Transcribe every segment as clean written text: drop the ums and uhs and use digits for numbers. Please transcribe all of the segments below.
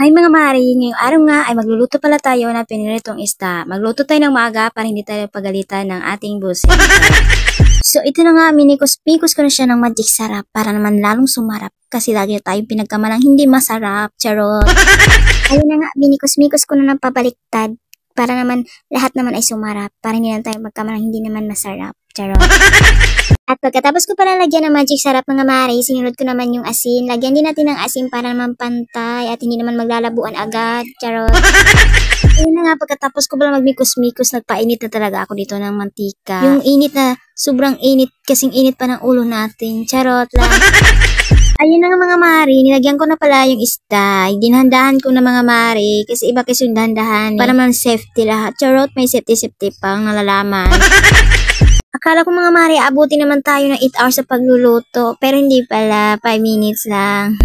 Hi mga mari, ngayong araw nga ay magluluto pala tayo ng piniritong isda. Magluto tayo ng maaga para hindi tayo pagalitan ng ating busin. So ito na nga, minikos-pikos ko na siya ng magic sarap para naman lalong sumarap. Kasi lagi tayong pinagkamalang hindi masarap. Charot! Ayun na nga, minikos-mikos ko na ng pabaliktad para naman lahat naman ay sumarap. Para hindi na tayo magkamalang hindi naman masarap. Charot! At pagkatapos ko pala lagyan ng magic sarap mga mari, sinunod ko naman yung asin. Lagyan din natin ng asin para naman pantay at hindi naman maglalabuan agad. Charot. Ayun na nga, pagkatapos ko pala magmikos-mikos, nagpainit na talaga ako dito ng mantika. Yung init na, sobrang init, kasing init pa ng ulo natin. Charot lang. Ayun na nga mga mari, nilagyan ko na pala yung isda. Dinhandahan ko na mga mari, kasi iba kasi yung dahan-dahan. Para naman safety lahat. Charot, may safety pang nalalaman. Akala ko mga mari, abuti naman tayo ng 8 hours sa pagluluto. Pero hindi pala, 5 minutes lang.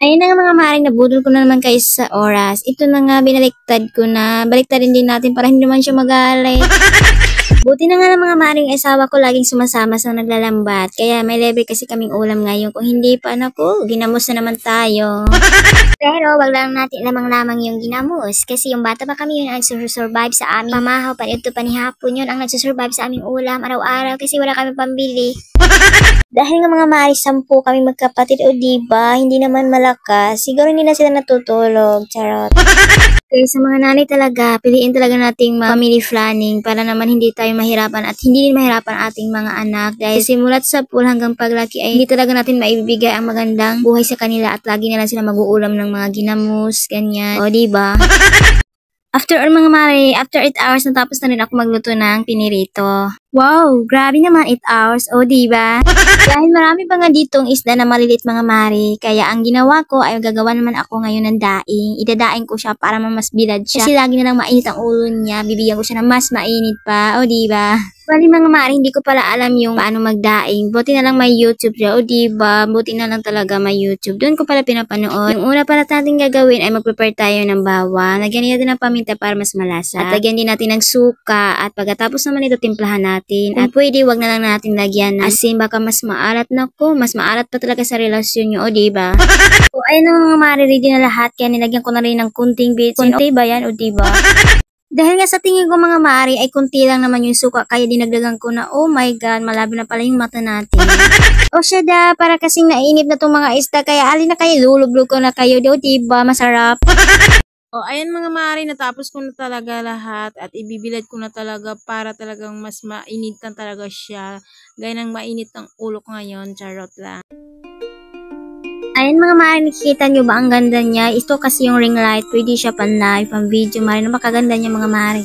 Ayun na nga mga mari, nabudol ko na naman kayo sa oras. Ito na nga, binaliktad ko na. Baliktarin din natin para hindi naman siya magalit. Buti na nga ng mga maring asawa ko laging sumasama sa naglalambat. Kaya may libre kasi kaming ulam ngayon. Kung hindi pa, naku, ginamos na naman tayo. Pero wag lang natin lamang-lamang yung ginamos. Kasi yung bata pa kami yun ang nagsusurvive sa aming pamahaw. Panito pa ni hapon yun ang nagsusurvive sa aming ulam araw-araw kasi wala kami pambili. Dahil nga mga mari, 10 kami magkapatid o diba, hindi naman malakas. Siguro hindi na sila natutulog. Charot. Kaya sa mga nanay talaga, piliin talaga nating family planning para naman hindi tayo mahirapan at hindi din mahirapan ating mga anak. Dahil simulat sa pool hanggang paglaki ay hindi talaga natin maibibigay ang magandang buhay sa kanila at lagi na lang sila mag-uulam ng mga ginamos, ganyan. O diba? After all mga mare, after 8 hours natapos na rin ako magluto ng pinirito. Wow, grabe naman 8 hours, o diba? Dahil marami pa nga ditong isda na maliliit mga mare, kaya ang ginawa ko ay gagawa naman ako ngayon ng daing. Idadaing ko siya para mas bilad siya. Kasi lagi na lang mainit ang ulo niya, bibigyan ko siya ng mas mainit pa, o diba? Bali mga mare, hindi ko pala alam yung paano magdaing. Buti na lang may YouTube siya, o diba? Buti na lang talaga may YouTube. Doon ko pala pinapanood. Yung una pala natin gagawin ay mag-prepare tayo ng bawang. Lagyan natin ng paminta para mas malasa. At lagyan din natin ng suka. At pagkatapos naman ito, timplahan natin. Kung pwede, wag na lang natin lagyan ng asin. Baka mas maalat na ko. Mas maalat pa talaga sa relasyon nyo, o diba? O ayun ang mga mare, ready na lahat. Kaya nilagyan ko na rin ng kunting bits. Kunti ba yan, o diba? Dahil nga sa tingin ko mga mari ay kunti lang naman yung suka kaya dinagdagan ko na oh my god malabo na pala yung mata natin. O siya da para kasing nainip na tong mga isda kaya alin na kayo lulublog ko na kayo daw diba masarap. O ayan mga mari natapos ko na talaga lahat at ibibilad ko na talaga para talagang mas mainitan talaga siya. Gaya ng mainit ang ulo ko ngayon, charot lang. Ayun mga mari, nakikita nyo ba ang ganda niya? Ito kasi yung ring light, pwede siya pan live, pan video, mari, napakaganda niya mga mari.